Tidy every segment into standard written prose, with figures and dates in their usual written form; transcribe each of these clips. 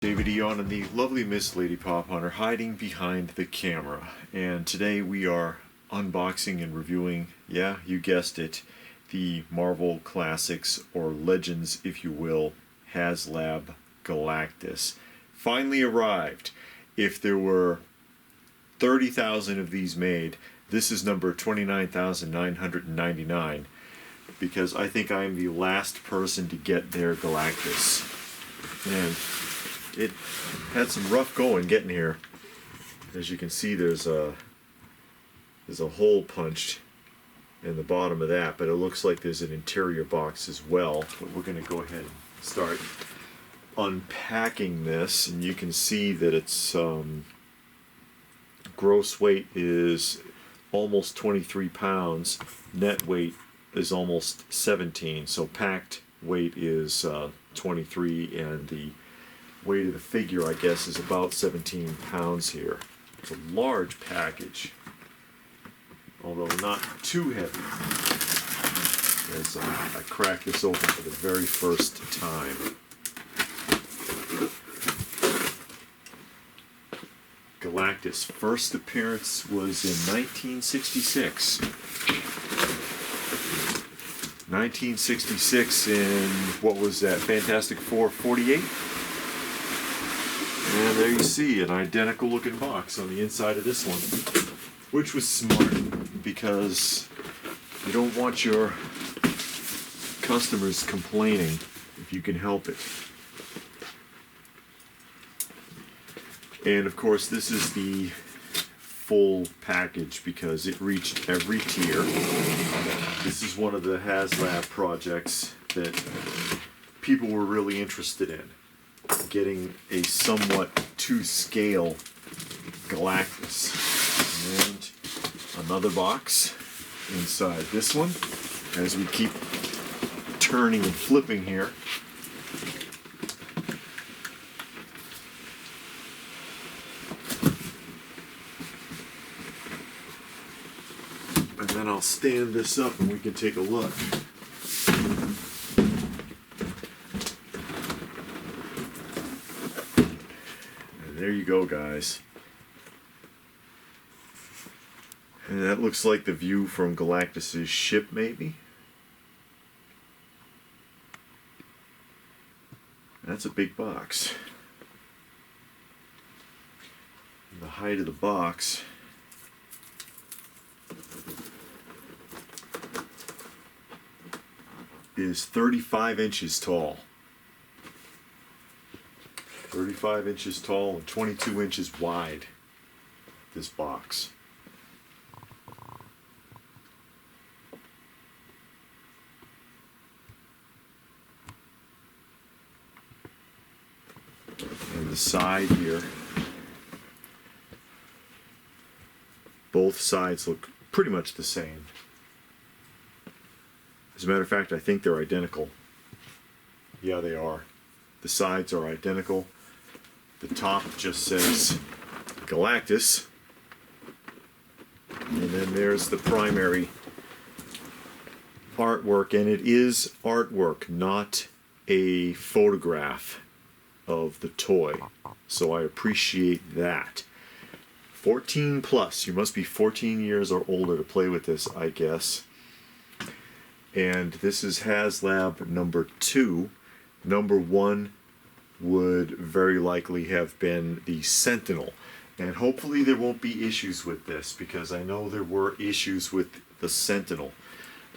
David Eon and the lovely Miss Lady Pop Hunter hiding behind the camera. And today we are unboxing and reviewing, yeah, you guessed it, the Marvel Classics, or Legends if you will, Haslab Galactus. Finally arrived. If there were 30,000 of these made, this is number 29,999, because I think I am the last person to get their Galactus. And it had some rough going getting here. As you can see, there's a hole punched in the bottom of that, but it looks like there's an interior box as well. But we're going to go ahead and start unpacking this, and you can see that its gross weight is almost 23 pounds. Net weight is almost 17, so packed weight is 23, and the weight of the figure, I guess, is about 17 pounds here. It's a large package, although not too heavy, as I crack this open for the very first time. Galactus' first appearance was in 1966. 1966 in, what was that, Fantastic Four 48? And there you see an identical looking box on the inside of this one, which was smart, because you don't want your customers complaining if you can help it. And of course this is the full package because it reached every tier. This is one of the Haslab projects that people were really interested in, getting a somewhat to scale Galactus. And another box inside this one, as we keep turning and flipping here. And then I'll stand this up and we can take a look. There you go, guys. And that looks like the view from Galactus's ship, maybe? That's a big box. And the height of the box is 35 inches tall. 35 inches tall and 22 inches wide, this box. And the side here, both sides look pretty much the same. As a matter of fact, I think they're identical. Yeah, they are. The sides are identical. The top just says Galactus, and then there's the primary artwork, and it is artwork, not a photograph of the toy, so I appreciate that. 14 plus, you must be 14 years or older to play with this, I guess. And this is Haslab number 2. Number 1 would very likely have been the Sentinel, and hopefully there won't be issues with this, because I know there were issues with the Sentinel,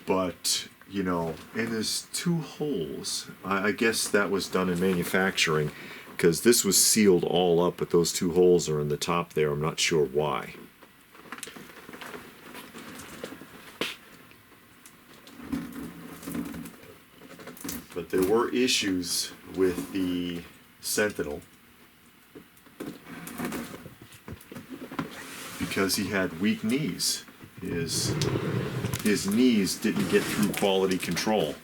but you know, and there's 2 holes. I guess that was done in manufacturing, because this was sealed all up, but those 2 holes are in the top there. I'm not sure why. But there were issues with the Sentinel because he had weak knees. His knees didn't get through quality control.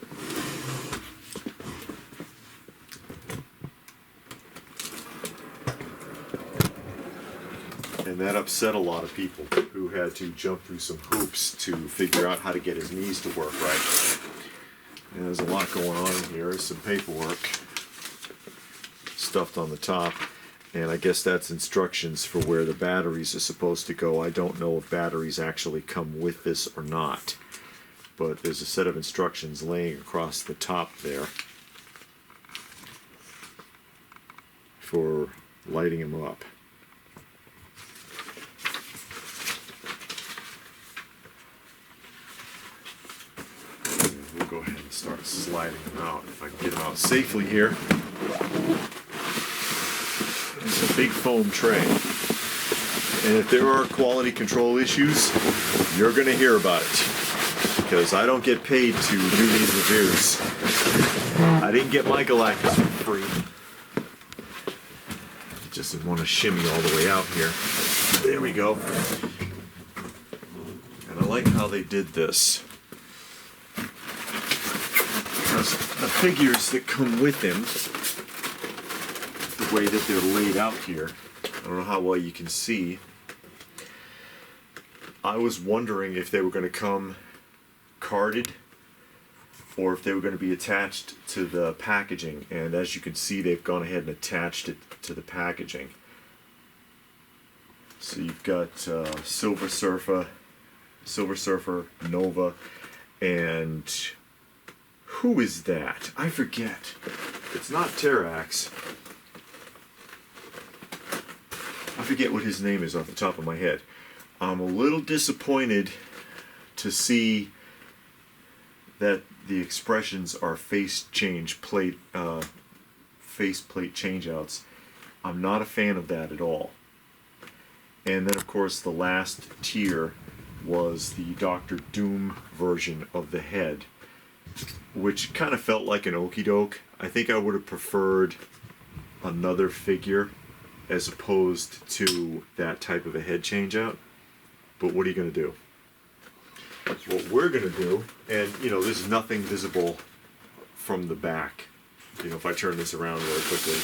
And that upset a lot of people who had to jump through some hoops to figure out how to get his knees to work right. And there's a lot going on in here. There's some paperwork. stuffed on the top. And I guess that's instructions for where the batteries are supposed to go. I don't know if batteries actually come with this or not. But there's a set of instructions laying across the top there for lighting them up. And we'll go ahead and start sliding them out if I can get them out safely here. It's a big foam tray. And if there are quality control issues, you're going to hear about it. Because I don't get paid to do these reviews. I didn't get my Galactus for free. Just didn't want to shimmy all the way out here. There we go. And I like how they did this. Because the figures that come with him, the way that they're laid out here, I don't know how well you can see. I was wondering if they were going to come carded or if they were going to be attached to the packaging, and as you can see they've gone ahead and attached it to the packaging. So you've got Silver Surfer, Nova, and who is that? I forget. It's not Terrax. I forget what his name is off the top of my head. I'm a little disappointed to see that the expressions are faceplate changeouts. I'm not a fan of that at all. And then of course the last tier was the Doctor Doom version of the head, which kind of felt like an okie doke. I think I would have preferred another figure as opposed to that type of a head changeout. But what are you going to do? What we're going to do, and you know, there's nothing visible from the back. You know, if I turn this around really quickly.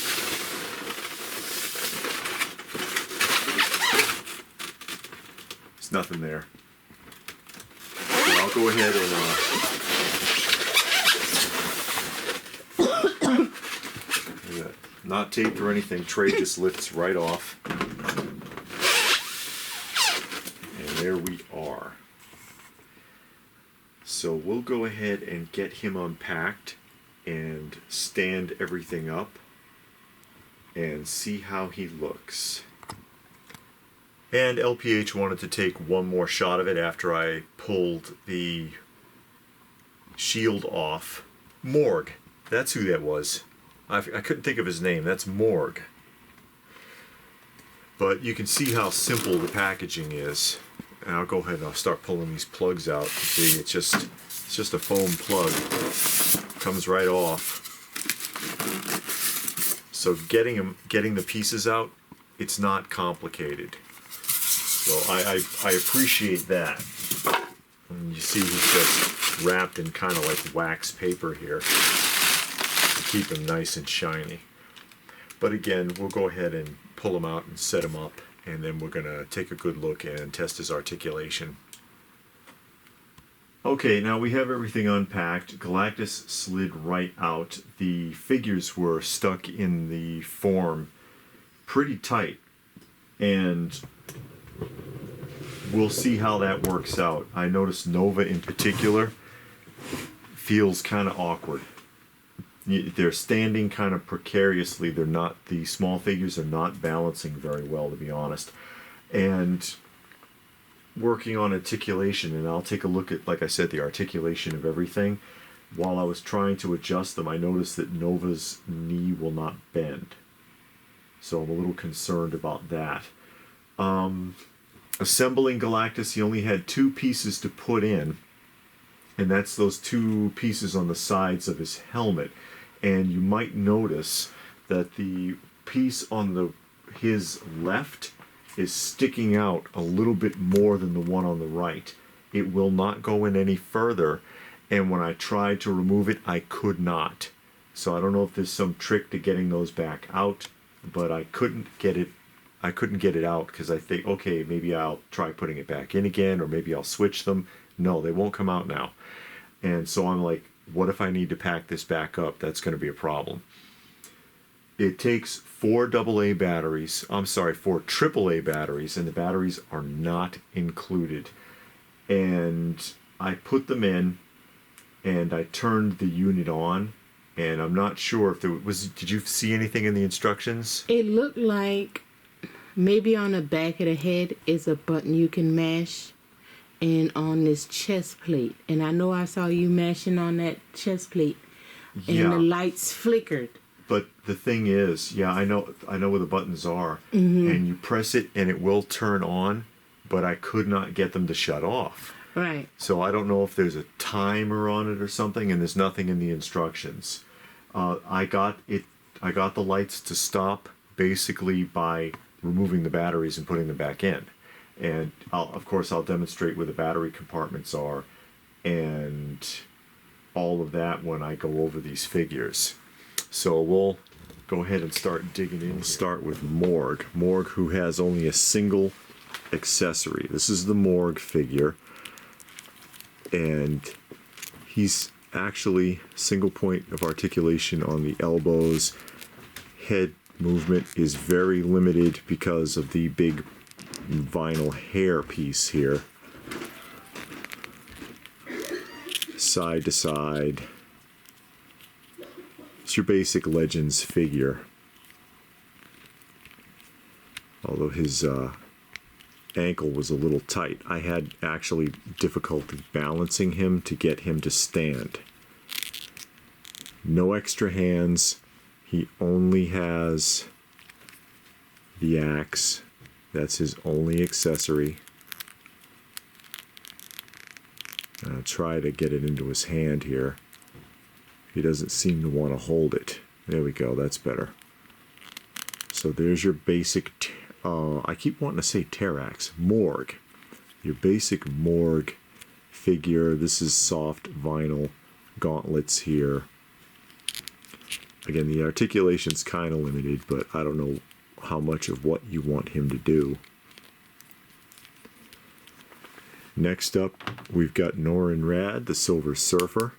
There's nothing there. So I'll go ahead and not taped or anything, tray just lifts right off. And there we are. So we'll go ahead and get him unpacked and stand everything up and see how he looks. And LPH wanted to take one more shot of it after I pulled the shield off. Morg, that's who that was. I couldn't think of his name. That's Morg. But you can see how simple the packaging is. And I'll go ahead and I'll start pulling these plugs out. See, it's just a foam plug. Comes right off. So getting the pieces out, it's not complicated. So I appreciate that. And you see he's just wrapped in kind of like wax paper here to keep him nice and shiny. But again, we'll go ahead and pull him out and set him up. And then we're going to take a good look and test his articulation. Okay, now we have everything unpacked. Galactus slid right out. The figures were stuck in the form pretty tight. And we'll see how that works out. I noticed Nova in particular feels kind of awkward. They're standing kind of precariously. They're not, the small figures are not balancing very well, to be honest. And working on articulation, and I'll take a look at, like I said, the articulation of everything. While I was trying to adjust them, I noticed that Nova's knee will not bend. So I'm a little concerned about that. Assembling Galactus, he only had 2 pieces to put in. And that's those 2 pieces on the sides of his helmet. And you might notice that the piece on his left is sticking out a little bit more than the one on the right. It will not go in any further, and when I tried to remove it, I could not. So I don't know if there's some trick to getting those back out, but I couldn't get it out because I think, okay, maybe I'll try putting it back in again, or maybe I'll switch them. No, they won't come out now. And so I'm like, what if I need to pack this back up? That's going to be a problem. it takes 4 AA batteries. I'm sorry, 4 AAA batteries, and the batteries are not included. And I put them in, and I turned the unit on, and I'm not sure if there was. Did you see anything in the instructions? It looked like maybe on the back of the head is a button you can mash, and on this chest plate. And I know I saw you mashing on that chest plate, and the lights flickered. But the thing is, yeah, I know where the buttons are, and you press it and it will turn on, but I could not get them to shut off. Right. So I don't know if there's a timer on it or something, and there's nothing in the instructions. I got the lights to stop basically by removing the batteries and putting them back in. And of course I'll demonstrate where the battery compartments are and all of that when I go over these figures. So we'll go ahead and start digging in. We'll start with Morg. Morg, who has only a single accessory. This is the Morg figure. And he's actually single point of articulation on the elbows. Head movement is very limited because of the big vinyl hair piece here. Side to side. It's your basic Legends figure. Although his ankle was a little tight. I had actually difficulty balancing him to get him to stand. No extra hands. He only has the axe. That's his only accessory. I'll try to get it into his hand here. He doesn't seem to want to hold it. There we go, that's better. So there's your basic, I keep wanting to say Terrax, Morg. Your basic Morg figure. This is soft vinyl gauntlets here. Again, the articulation's kind of limited, but I don't know how much of what you want him to do. Next up, we've got Norin Rad, the Silver Surfer.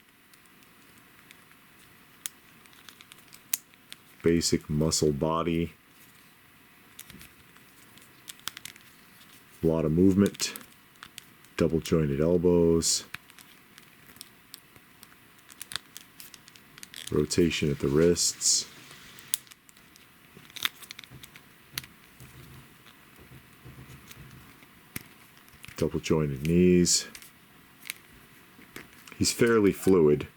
Basic muscle body. A lot of movement. Double jointed elbows. Rotation at the wrists. Double jointed knees. He's fairly fluid.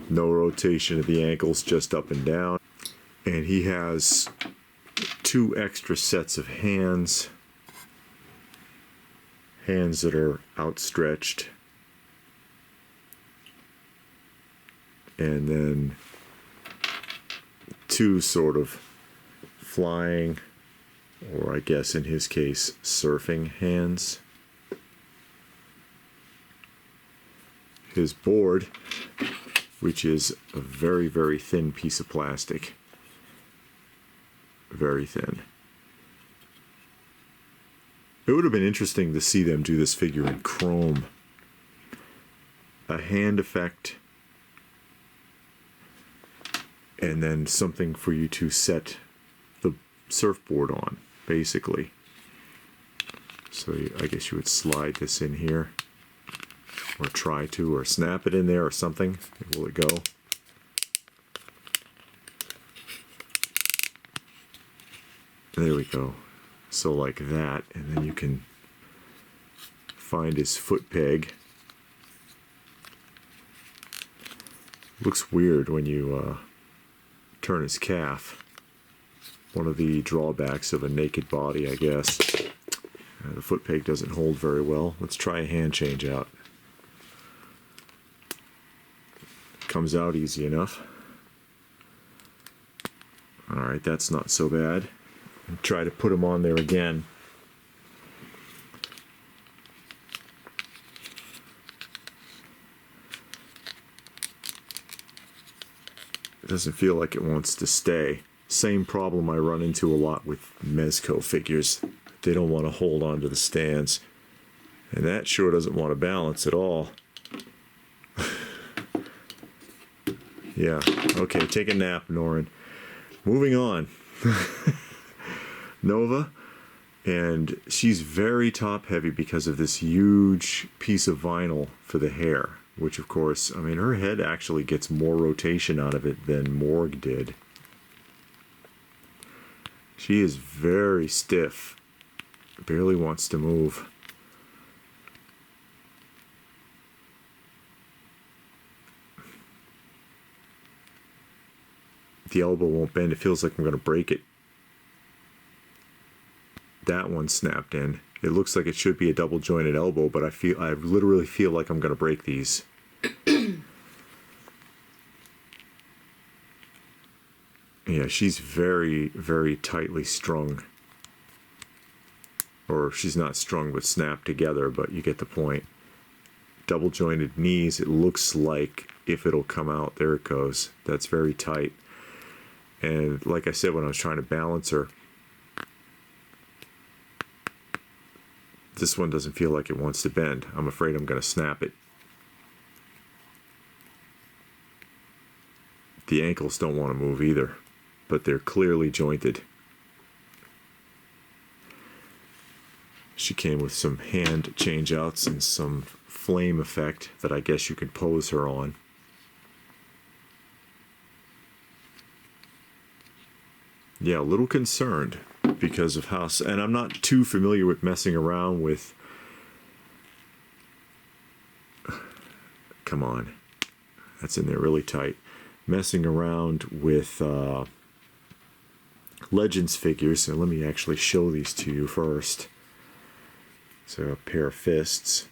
No rotation of the ankles, just up and down. And he has 2 extra sets of hands. Hands that are outstretched. And then 2 sort of flying, or I guess in his case, surfing hands. His board, which is a very, very thin piece of plastic. Very thin. It would have been interesting to see them do this figure in chrome. A hand effect, and then something for you to set the surfboard on, basically. So I guess you would slide this in here, or try to, or snap it in there or something. Will it go? There we go. So like that, and then you can find his foot peg. Looks weird when you turn his calf. One of the drawbacks of a naked body, I guess. The foot peg doesn't hold very well. Let's try a hand change out. Comes out easy enough. Alright, that's not so bad. Try to put him on there again. It doesn't feel like it wants to stay. Same problem I run into a lot with Mezco figures. They don't want to hold on to the stands. And that sure doesn't want to balance at all. Yeah. Okay, take a nap, Norin. Moving on. Nova. And she's very top heavy because of this huge piece of vinyl for the hair. Which, of course, I mean, her head actually gets more rotation out of it than Morg did. She is very stiff. Barely wants to move. The elbow won't bend. It feels like I'm going to break it. That one snapped in. It looks like it should be a double jointed elbow, but I literally feel like I'm going to break these. Yeah, she's very, very tightly strung. Or she's not strung but snapped together, but you get the point. Double jointed knees, it looks like if it'll come out, there it goes. That's very tight. And like I said when I was trying to balance her, this one doesn't feel like it wants to bend. I'm afraid I'm going to snap it. The ankles don't want to move either, but they're clearly jointed. She came with some hand change outs and some flame effect that I guess you could pose her on. Yeah, a little concerned because of how, and I'm not too familiar with messing around with, come on, that's in there really tight, messing around with Legends figures. So let me actually show these to you first. So a pair of fists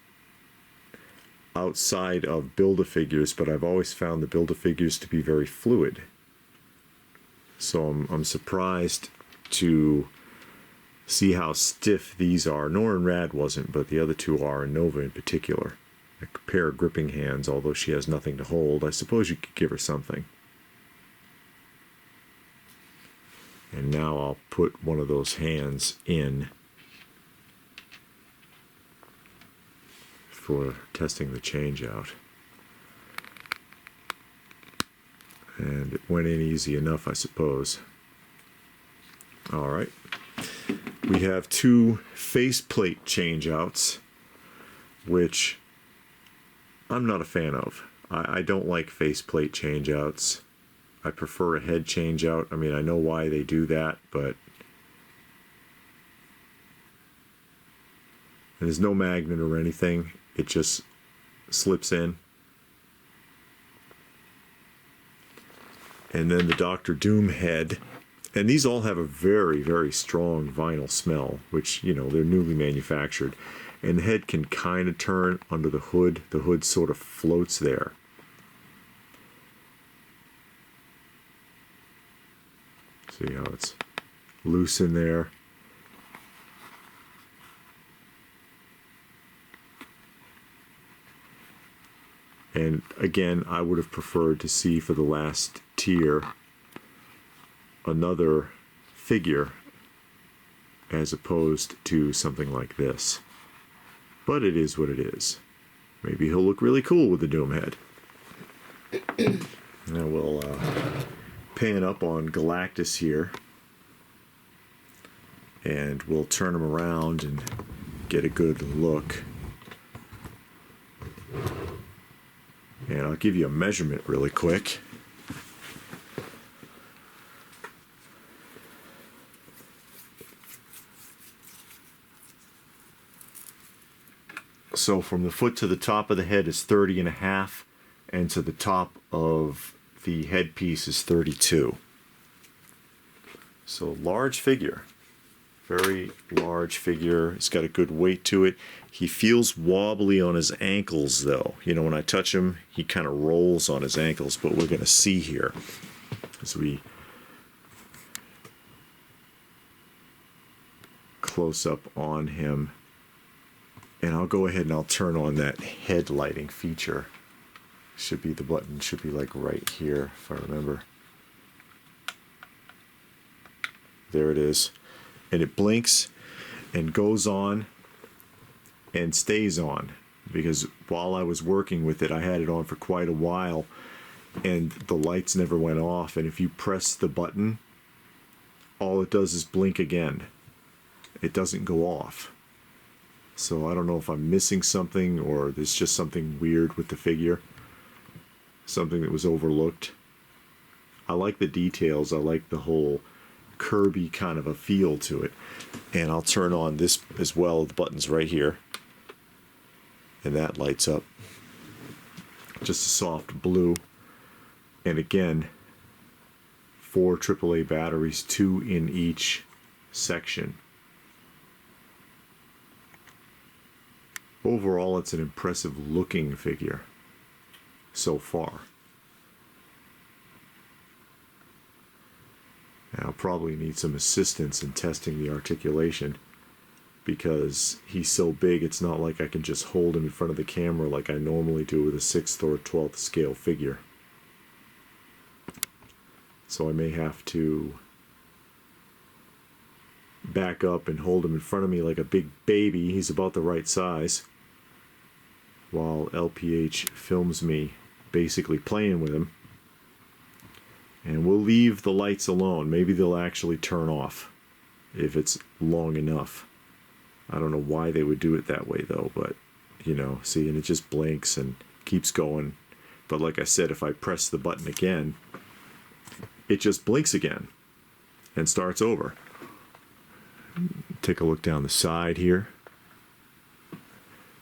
outside of Build-A-Figures, but I've always found the Build-A-Figures to be very fluid. So I'm surprised to see how stiff these are. Nora and Rad wasn't, but the other two are, and Nova in particular. A pair of gripping hands, although she has nothing to hold. I suppose you could give her something. And now I'll put one of those hands in for testing the change out. And it went in easy enough, I suppose. All right. We have two faceplate changeouts, which I'm not a fan of. I don't like faceplate changeouts. I prefer a head changeout. I mean, I know why they do that, but there's no magnet or anything. It just slips in. And then the Doctor Doom head. And these all have a very, very strong vinyl smell, which, you know, they're newly manufactured. And the head can kind of turn under the hood. The hood sort of floats there. See how it's loose in there. And again, I would have preferred to see for the last tier another figure as opposed to something like this. But it is what it is. Maybe he'll look really cool with the Doom head. Now we'll pan up on Galactus here. And we'll turn him around and get a good look. And I'll give you a measurement really quick. So from the foot to the top of the head is 30.5, and to the top of the headpiece is 32. So large figure. Very large figure. It's got a good weight to it. He feels wobbly on his ankles, though. You know, when I touch him, he kind of rolls on his ankles, but we're going to see here as we close up on him. And I'll go ahead and I'll turn on that head lighting feature. Should be the button, should be like right here, if I remember. There it is. And it blinks and goes on and stays on, because while I was working with it, I had it on for quite a while, and the lights never went off, and if you press the button, all it does is blink again. It doesn't go off. So I don't know if I'm missing something or there's just something weird with the figure. Something that was overlooked. I like the details. I like the whole Kirby kind of a feel to it. And I'll turn on this as well. The button's right here. And that lights up. Just a soft blue. And again, 4 AAA batteries, 2 in each section. Overall, it's an impressive looking figure so far. And I'll probably need some assistance in testing the articulation because he's so big, it's not like I can just hold him in front of the camera like I normally do with a 6th or 12th scale figure. So I may have to back up and hold him in front of me like a big baby. He's about the right size, while LPH films me basically playing with him. And we'll leave the lights alone. Maybe they'll actually turn off if it's long enough. I don't know why they would do it that way though, but you know, see, and it just blinks and keeps going. But like I said, if I press the button again, it just blinks again and starts over. Take a look down the side here.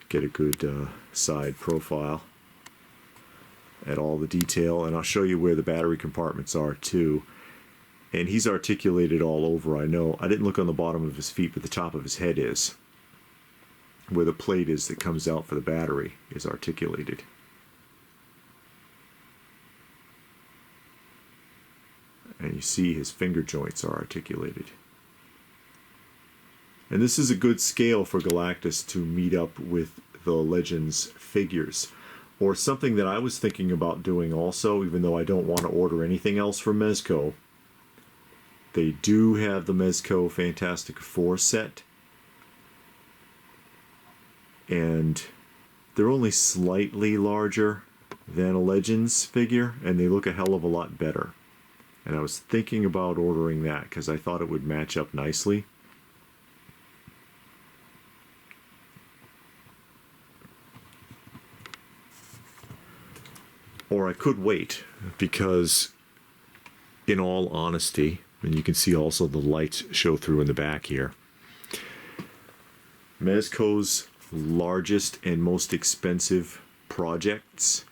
Get a good side profile at all the detail, and I'll show you where the battery compartments are too. And he's articulated all over. I know I didn't look on the bottom of his feet, but the top of his head is. Where the plate is that comes out for the battery is articulated. And you see his finger joints are articulated. And this is a good scale for Galactus to meet up with the Legends figures. Or something that I was thinking about doing also, even though I don't want to order anything else from Mezco. They do have the Mezco Fantastic Four set. And they're only slightly larger than a Legends figure, and they look a hell of a lot better. And I was thinking about ordering that because I thought it would match up nicely. Or I could wait, because in all honesty, and you can see also the lights show through in the back here, Mezco's largest and most expensive projects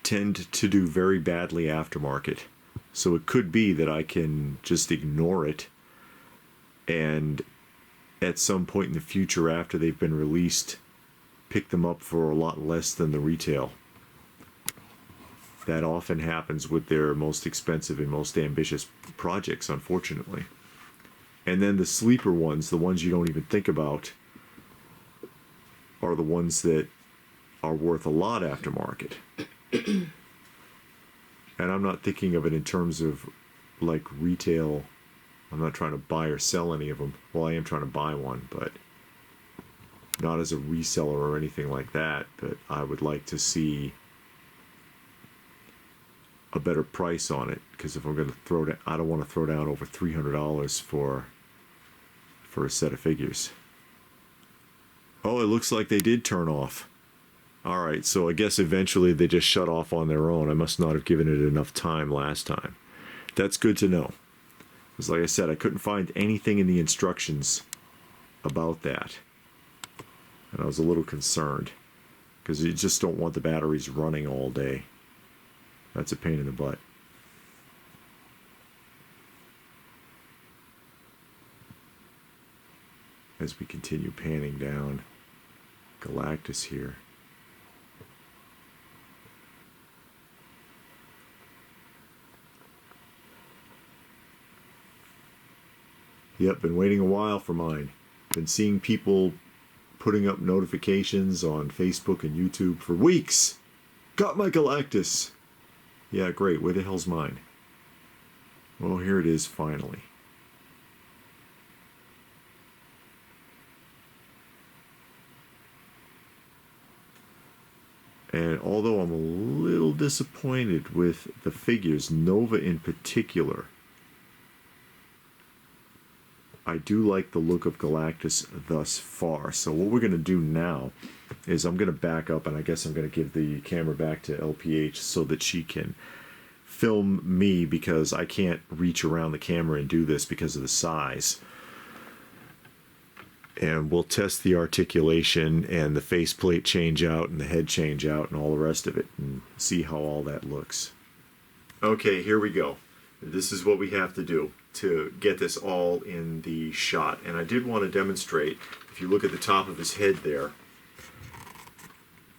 tend to do very badly aftermarket. So it could be that I can just ignore it and at some point in the future after they've been released, pick them up for a lot less than the retail. That often happens with their most expensive and most ambitious projects, unfortunately. And then the sleeper ones, the ones you don't even think about, are the ones that are worth a lot aftermarket. And I'm not thinking of it in terms of like retail. I'm not trying to buy or sell any of them. Well, I am trying to buy one, but not as a reseller or anything like that. But I would like to see a better price on it, because if I'm going to throw down, I don't want to throw down over $300 for a set of figures. Oh, it looks like they did turn off. All right, so I guess eventually they just shut off on their own. I must not have given it enough time last time. That's good to know. Because like I said, I couldn't find anything in the instructions about that. And I was a little concerned, because you just don't want the batteries running all day. That's a pain in the butt. As we continue panning down Galactus here. Yep, been waiting a while for mine. Been seeing people putting up notifications on Facebook and YouTube for weeks. Got my Galactus! Yeah, great. Where the hell's mine? Well, here it is finally. And although I'm a little disappointed with the figures, Nova in particular, I do like the look of Galactus thus far. So what we're going to do now is I'm going to back up, and I guess I'm going to give the camera back to LPH so that she can film me, because I can't reach around the camera and do this because of the size. And we'll test the articulation and the faceplate change out and the head change out and all the rest of it, and see how all that looks. Okay, here we go. This is what we have to do to get this all in the shot. And I did want to demonstrate, if you look at the top of his head there,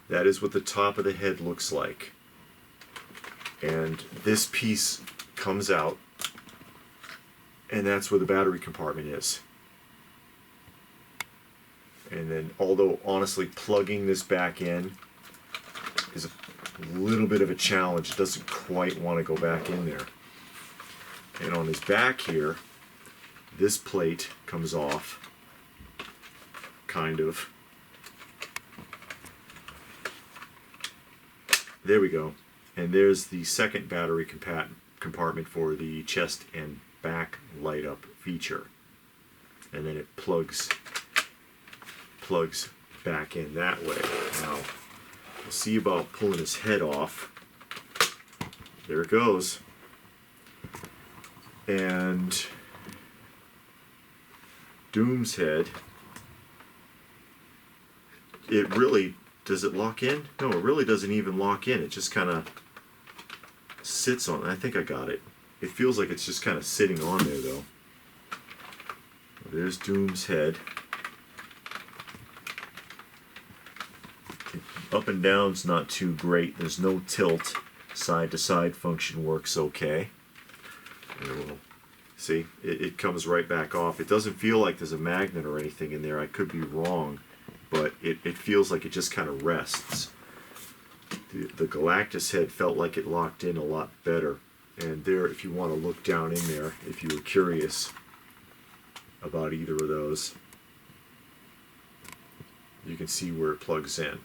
that is what the top of the head looks like. And this piece comes out, and that's where the battery compartment is. And then, although honestly plugging this back in is a little bit of a challenge, it doesn't quite want to go back in there. And on his back here, this plate comes off, kind of. There we go. And there's the second battery compartment for the chest and back light up feature. And then it plugs back in that way. Now, we'll see about pulling his head off. There it goes. And Doom's head, it really, does it lock in? No, it really doesn't even lock in. It just kind of sits on. I think I got it. It feels like it's just kind of sitting on there, though. There's Doom's head. Up and down's not too great. There's no tilt. Side to side function works okay. See, it comes right back off. It doesn't feel like there's a magnet or anything in there. I could be wrong, but it feels like it just kind of rests. The Galactus head felt like it locked in a lot better. And there, if you want to look down in there, if you were curious about either of those, you can see where it plugs in.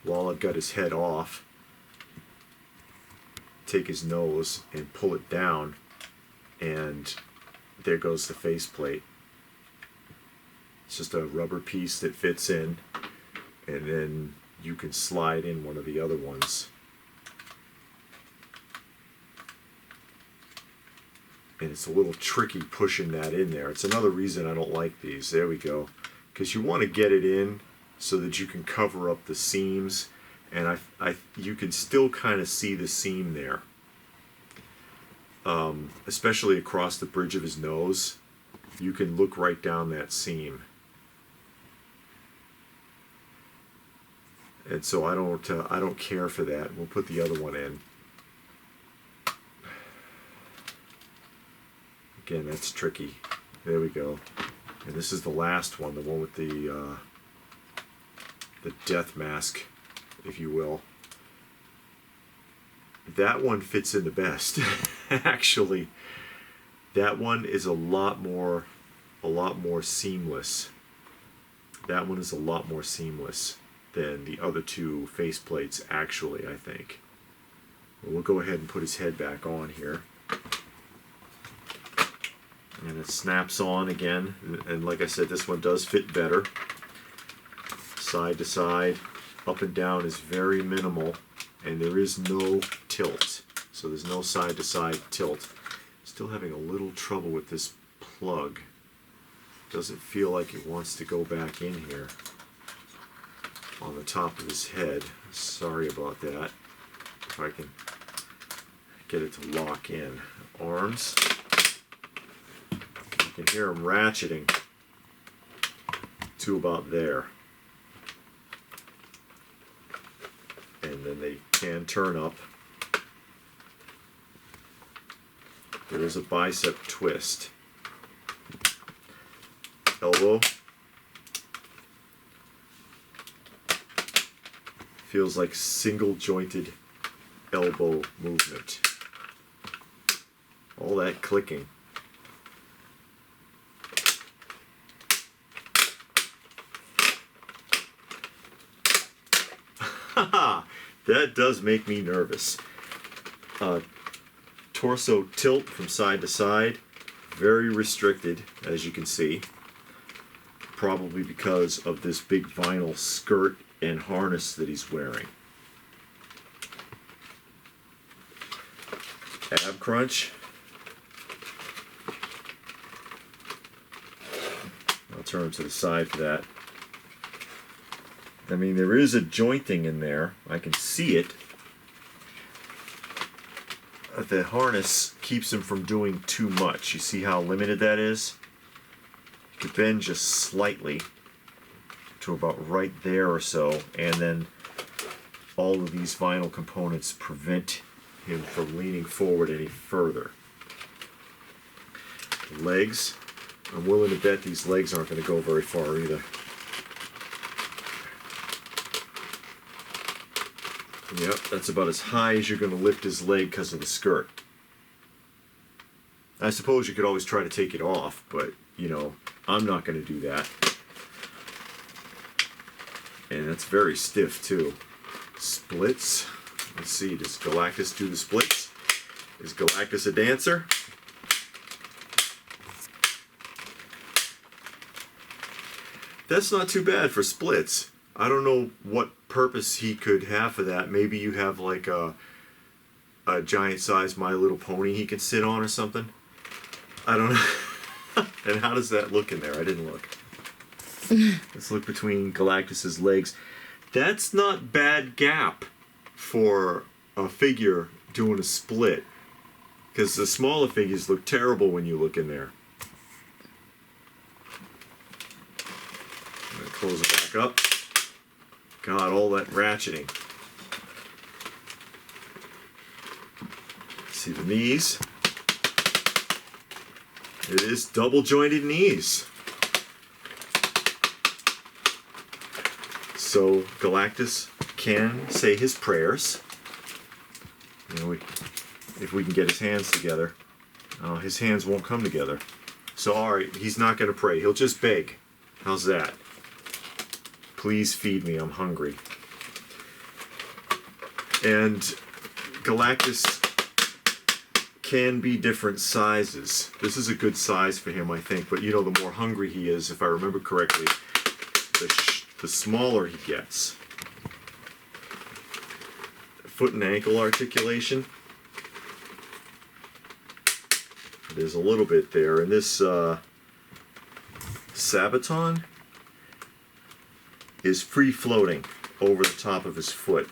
While I've got his head off, take his nose and pull it down, and there goes the faceplate. It's just a rubber piece that fits in, and then you can slide in one of the other ones. And it's a little tricky pushing that in there. It's another reason I don't like these. There we go. Because you want to get it in so that you can cover up the seams, and you can still kind of see the seam there, especially across the bridge of his nose. You can look right down that seam, and so I don't care for that. We'll put the other one in. Again, that's tricky. There we go. And this is the last one, the one with the death mask, if you will. That one fits in the best. Actually, that one is a lot more seamless. That one is a lot more seamless than the other two faceplates, actually, I think. We'll go ahead and put his head back on here. And it snaps on again. And like I said, this one does fit better. Side to side, up and down is very minimal, and there is no tilt. So there's no side to side tilt. Still having a little trouble with this plug. Doesn't feel like it wants to go back in here on the top of his head. Sorry about that. If I can get it to lock in. Arms. You can hear them ratcheting to about there. And then they can turn up. There is a bicep twist. Elbow. Feels like single jointed elbow movement. All that clicking. That does make me nervous. Torso tilt from side to side, very restricted, as you can see. Probably because of this big vinyl skirt and harness that he's wearing. Ab crunch. I'll turn him to the side for that. I mean, there is a jointing in there. I can see it. The harness keeps him from doing too much. You see how limited that is? You could bend just slightly to about right there or so, and then all of these vinyl components prevent him from leaning forward any further. The legs, I'm willing to bet these legs aren't going to go very far either. Yep, that's about as high as you're going to lift his leg because of the skirt. I suppose you could always try to take it off, but, you know, I'm not going to do that. And that's very stiff, too. Splits. Let's see, does Galactus do the splits? Is Galactus a dancer? That's not too bad for splits. I don't know what purpose he could have for that. Maybe you have like a giant-sized My Little Pony he can sit on or something. I don't know. And how does that look in there? I didn't look. Let's look between Galactus's legs. That's not bad gap for a figure doing a split. Because the smaller figures look terrible when you look in there. I'm going to close it back up. God, all that ratcheting. See the knees. It is double jointed knees. So Galactus can say his prayers. You know, if we can get his hands together. His hands won't come together. So alright, he's not going to pray. He'll just beg. How's that? Please feed me, I'm hungry. And Galactus can be different sizes. This is a good size for him, I think. But you know, the more hungry he is, if I remember correctly, the smaller he gets. Foot and ankle articulation. There's a little bit there. And this Sabaton is free floating over the top of his foot.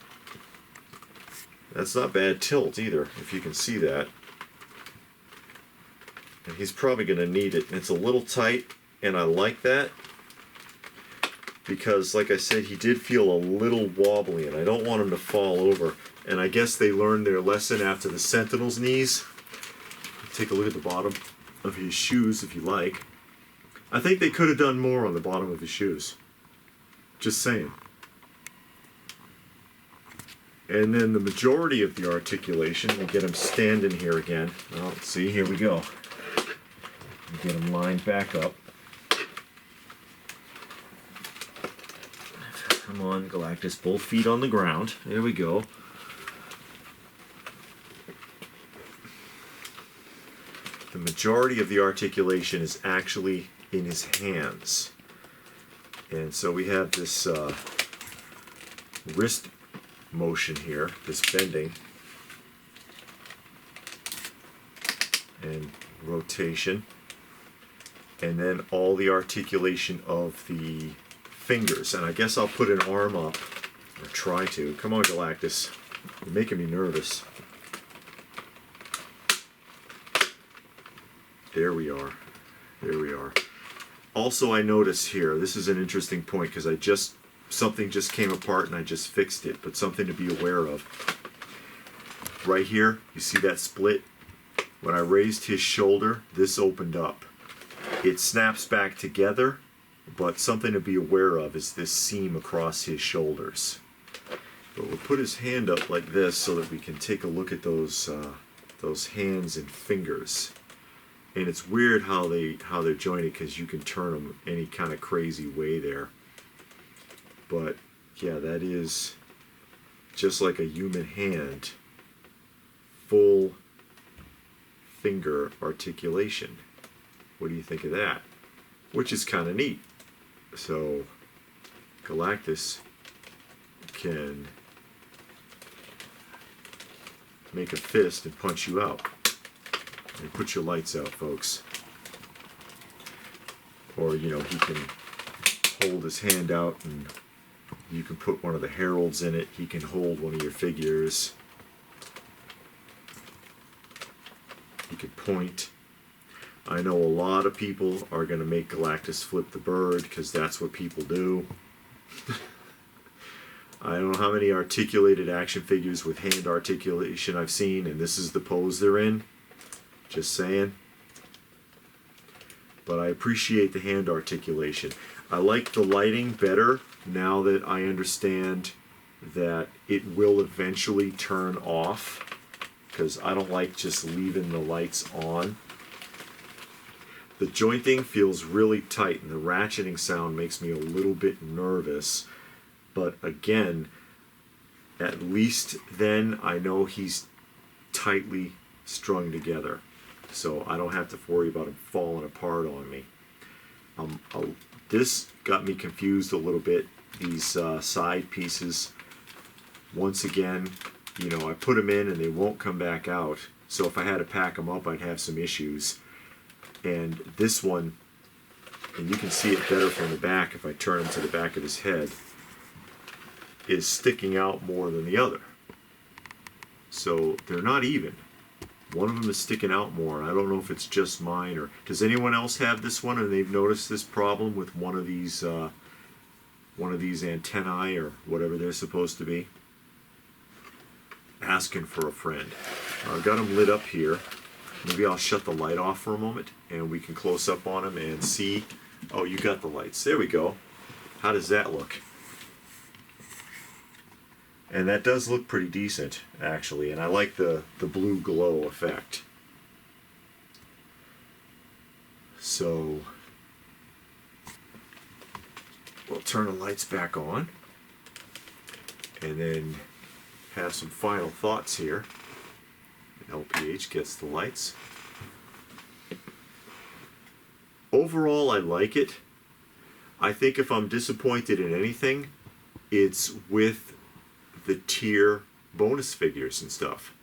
That's not bad tilt either, if you can see that. And he's probably going to need it. It's a little tight, and I like that because, like I said, he did feel a little wobbly, and I don't want him to fall over. And I guess they learned their lesson after the Sentinel's knees. Take a look at the bottom of his shoes, if you like. I think they could have done more on the bottom of his shoes. Just saying. And then the majority of the articulation, we'll get him standing here again. Well, see, here we go. Get him lined back up. Come on, Galactus, both feet on the ground. There we go. The majority of the articulation is actually in his hands. And so we have this wrist motion here, this bending and rotation, and then all the articulation of the fingers. And I guess I'll put an arm up, or try to. Come on, Galactus. You're making me nervous. There we are. There we are. Also, I notice here, this is an interesting point because something just came apart and I just fixed it, but something to be aware of. Right here, you see that split? When I raised his shoulder, this opened up. It snaps back together, but something to be aware of is this seam across his shoulders. But we'll put his hand up like this so that we can take a look at those hands and fingers. And it's weird how they're jointed because you can turn them any kind of crazy way there. But yeah, that is just like a human hand, full finger articulation. What do you think of that? Which is kind of neat. So Galactus can make a fist and punch you out. And put your lights out, folks. Or, you know, he can hold his hand out and you can put one of the Heralds in it. He can hold one of your figures. He could point. I know a lot of people are going to make Galactus flip the bird because that's what people do. I don't know how many articulated action figures with hand articulation I've seen, and this is the pose they're in. Just saying. But I appreciate the hand articulation. I like the lighting better now that I understand that it will eventually turn off, because I don't like just leaving the lights on. The jointing feels really tight, and the ratcheting sound makes me a little bit nervous. But again, at least then I know he's tightly strung together. So I don't have to worry about him falling apart on me. This got me confused a little bit. These side pieces, once again, you know, I put them in and they won't come back out. So if I had to pack them up, I'd have some issues. And this one, and you can see it better from the back if I turn him to the back of his head, is sticking out more than the other. So they're not even. One of them is sticking out more. I don't know if it's just mine, or does anyone else have this one and they've noticed this problem with one of these antennae or whatever they're supposed to be? Asking for a friend. I've got them lit up here. Maybe I'll shut the light off for a moment and we can close up on them and see. Oh, you got the lights. There we go. How does that look? And that does look pretty decent, actually, and I like the blue glow effect. So we'll turn the lights back on and then have some final thoughts here. LPH gets the lights. Overall, I like it. I think if I'm disappointed in anything, it's with the tier bonus figures and stuff.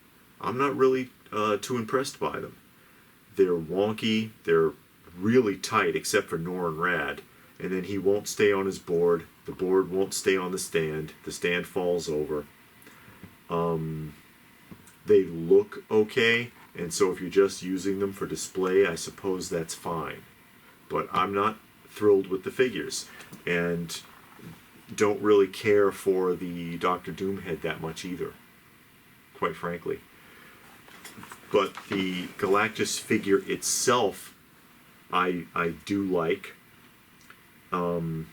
I'm not really too impressed by them. They're wonky, they're really tight except for Norrin Rad, and then he won't stay on his board, the board won't stay on the stand falls over. They look okay, and so if you're just using them for display, I suppose that's fine. But I'm not thrilled with the figures, and don't really care for the Dr. Doom head that much either, quite frankly. But the Galactus figure itself, I do like. Again,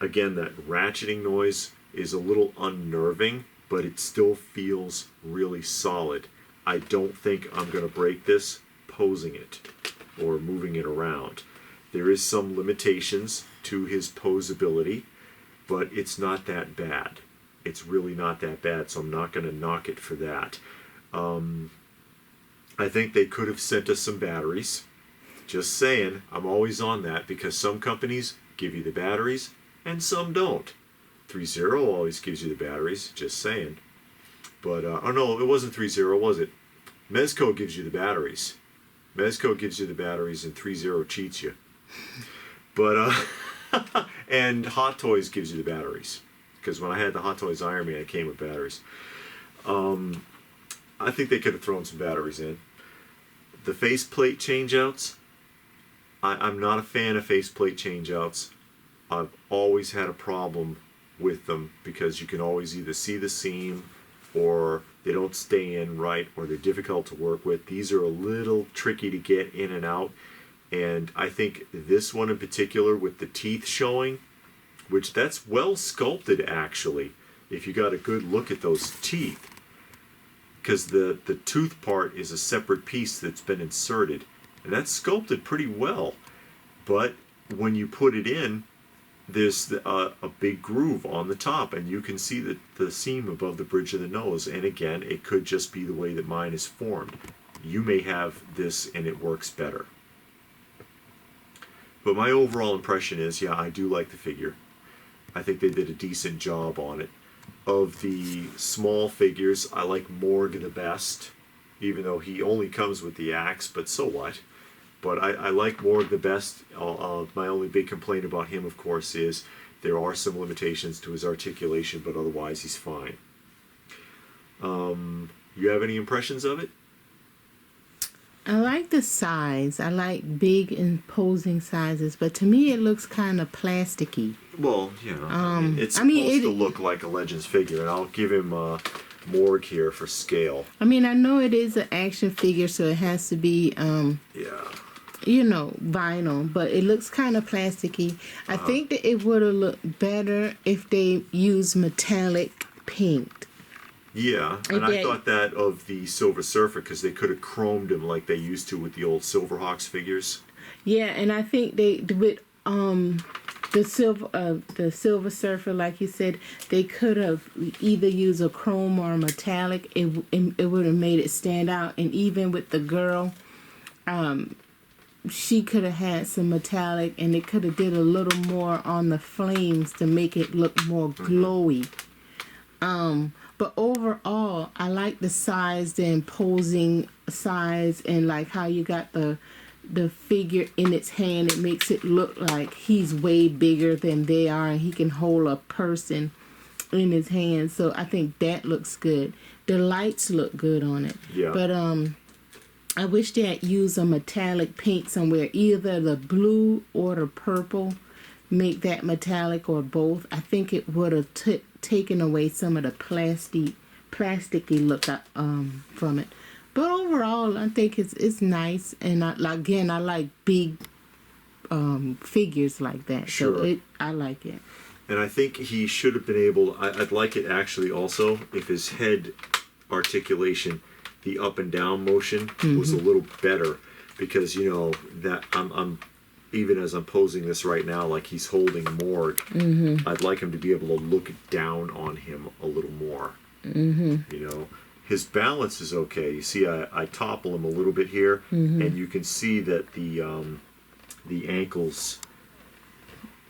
that ratcheting noise is a little unnerving, but it still feels really solid. I don't think I'm going to break this posing it or moving it around. There is some limitations to his posability, but it's not that bad. It's really not that bad, so I'm not going to knock it for that. I think they could have sent us some batteries. Just saying, I'm always on that because some companies give you the batteries and some don't. 3.0 always gives you the batteries, just saying. But, oh no, it wasn't 3.0, was it? Mezco gives you the batteries. Mezco gives you the batteries and 3.0 cheats you. But, and Hot Toys gives you the batteries. Because when I had the Hot Toys Iron Man, it came with batteries. I think they could have thrown some batteries in. The faceplate changeouts, I'm not a fan of faceplate changeouts. I've always had a problem with them because you can always either see the seam or they don't stay in right or they're difficult to work with. These are a little tricky to get in and out. And I think this one in particular with the teeth showing, which that's well sculpted actually, if you got a good look at those teeth. Because the tooth part is a separate piece that's been inserted. And that's sculpted pretty well. But when you put it in, there's a big groove on the top, and you can see the seam above the bridge of the nose. And again, it could just be the way that mine is formed. You may have this and it works better. But my overall impression is, yeah, I do like the figure. I think they did a decent job on it. Of the small figures, I like Morg the best, even though he only comes with the axe, but so what? But I like Morg the best. My only big complaint about him, of course, is there are some limitations to his articulation, but otherwise he's fine. You have any impressions of it? I like the size. I like big, imposing sizes, but to me it looks kind of plasticky. Well, you know, it's supposed to look like a Legends figure, and I'll give him Morg here for scale. I mean, I know it is an action figure, so it has to be, you know, vinyl, but it looks kind of plasticky. I think that it would have looked better if they used metallic paint. Yeah, and I thought that of the Silver Surfer, because they could have chromed him like they used to with the old Silverhawks figures. Yeah, and I think they with the Silver Surfer, like you said, they could have either used a chrome or a metallic. It would have made it stand out. And even with the girl, she could have had some metallic, and it could have did a little more on the flames to make it look more glowy. But overall, I like the size, the imposing size, and like how you got the figure in its hand. It makes it look like he's way bigger than they are, and he can hold a person in his hand. So I think that looks good. The lights look good on it. Yeah. But I wish they had used a metallic paint somewhere, either the blue or the purple. Make that metallic or both. I think it would have taken away some of the plasticky look from it. But overall, I think it's nice, and I like big figures like that. Sure. So I like it. And I think he should have been able. I'd like it actually also if his head articulation, the up and down motion was a little better, because you know that I'm even as I'm posing this right now, like he's holding Morg, I'd like him to be able to look down on him a little more. You know, his balance is okay. You see, I topple him a little bit here, and you can see that the ankles,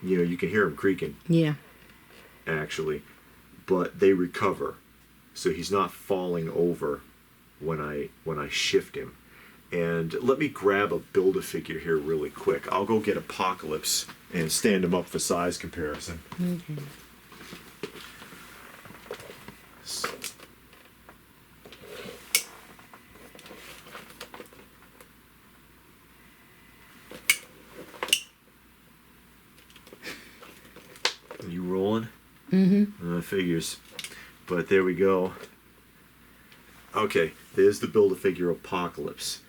you know, you can hear him creaking. Yeah. Actually, but they recover, so he's not falling over when I shift him. And let me grab a Build-A-Figure here really quick. I'll go get Apocalypse and stand him up for size comparison. Okay. You rolling? Figures. But there we go. Okay, there's the Build-A-Figure Apocalypse.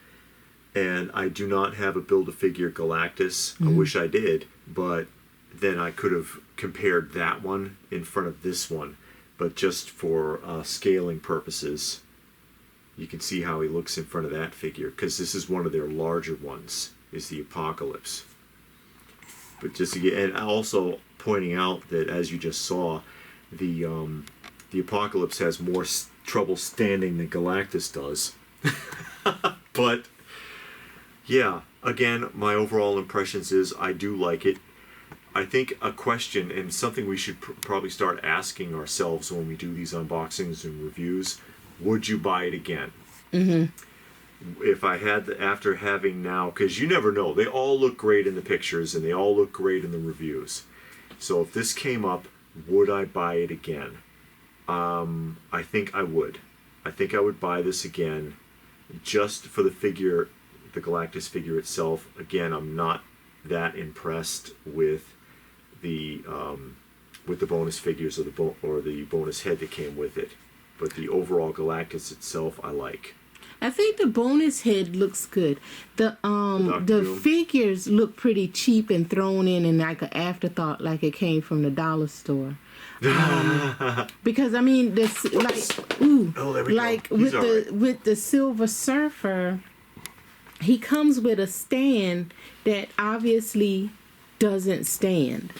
And I do not have a Build-A-Figure Galactus. I wish I did, but then I could have compared that one in front of this one. But just for scaling purposes, you can see how he looks in front of that figure, because this is one of their larger ones, is the Apocalypse. But just again, and also pointing out that, as you just saw, the Apocalypse has more trouble standing than Galactus does. But yeah, again, my overall impressions is I do like it. I think a question, and something we should probably start asking ourselves when we do these unboxings and reviews, would you buy it again? If I had, after having now, because you never know, they all look great in the pictures and they all look great in the reviews. So if this came up, would I buy it again? I think I would. I think I would buy this again, just for the figure, the Galactus figure itself. Again, I'm not that impressed with the bonus figures or the bonus head that came with it, but the overall Galactus itself I like. I think the bonus head looks good. The figures look pretty cheap and thrown in like an afterthought, like it came from the dollar store. Because I mean, this with the Silver Surfer, he comes with a stand that obviously doesn't stand.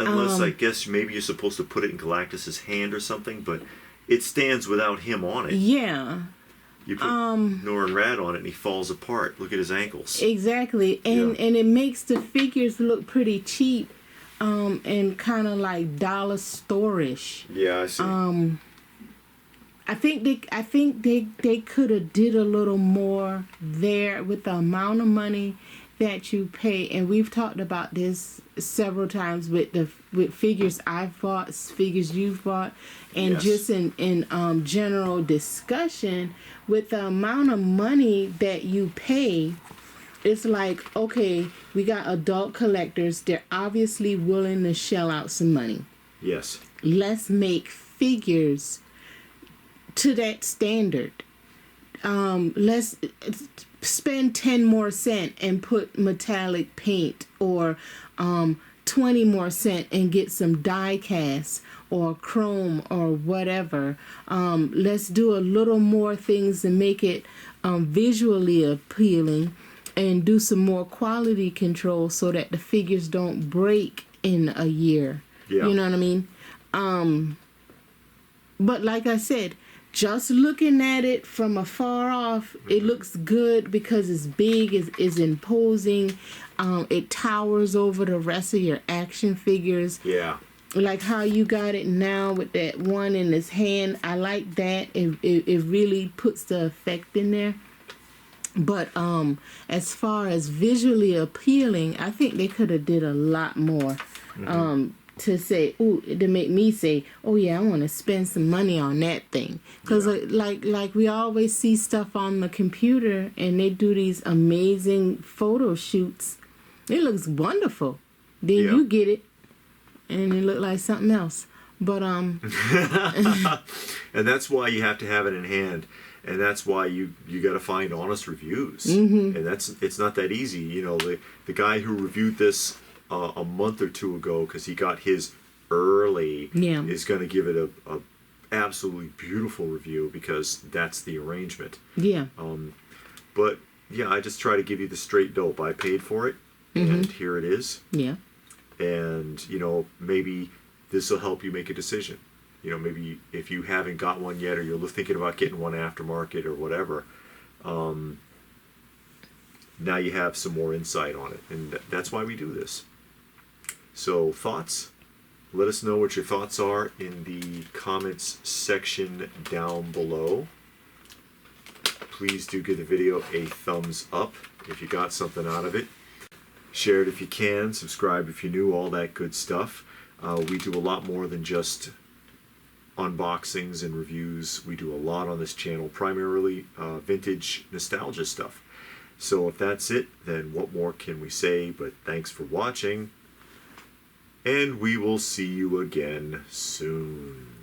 Unless, I guess, maybe you're supposed to put it in Galactus's hand or something, but it stands without him on it. Yeah. You put Norrin Rad on it and he falls apart. Look at his ankles. Exactly. And it makes the figures look pretty cheap, and kind of like dollar store-ish. Yeah, I see. I think they could have did a little more there with the amount of money that you pay. And we've talked about this several times with figures I've bought, figures you've bought, and just in general discussion with the amount of money that you pay. It's like, okay, we got adult collectors. They're obviously willing to shell out some money. Yes. Let's make figures to that standard. Let's spend 10 more cents and put metallic paint, or 20 more cents and get some die cast or chrome or whatever. Let's do a little more things and make it visually appealing, and do some more quality control so that the figures don't break in a year. Yeah. You know what I mean? But like I said, just looking at it from afar off, it looks good because it's big, is imposing. It towers over the rest of your action figures. Yeah. Like how you got it now with that one in his hand. I like that. It really puts the effect in there. But as far as visually appealing, I think they could have did a lot more. To say, ooh, to make me say, oh yeah, I want to spend some money on that thing. Because like we always see stuff on the computer, and they do these amazing photo shoots. It looks wonderful. Then you get it, and it look like something else. But and that's why you have to have it in hand, and that's why you got to find honest reviews. And it's not that easy. You know, the guy who reviewed this a month or two ago, because he got his early, is going to give it a absolutely beautiful review, because that's the arrangement. Yeah. But yeah, I just try to give you the straight dope. I paid for it, and here it is. Yeah. And you know, maybe this will help you make a decision. You know, maybe if you haven't got one yet, or you're thinking about getting one aftermarket or whatever, now you have some more insight on it, and that's why we do this. So, thoughts? Let us know what your thoughts are in the comments section down below. Please do give the video a thumbs up if you got something out of it. Share it if you can. Subscribe if you're new. All that good stuff. We do a lot more than just unboxings and reviews. We do a lot on this channel, primarily vintage nostalgia stuff. So if that's it, then what more can we say? But thanks for watching, and we will see you again soon.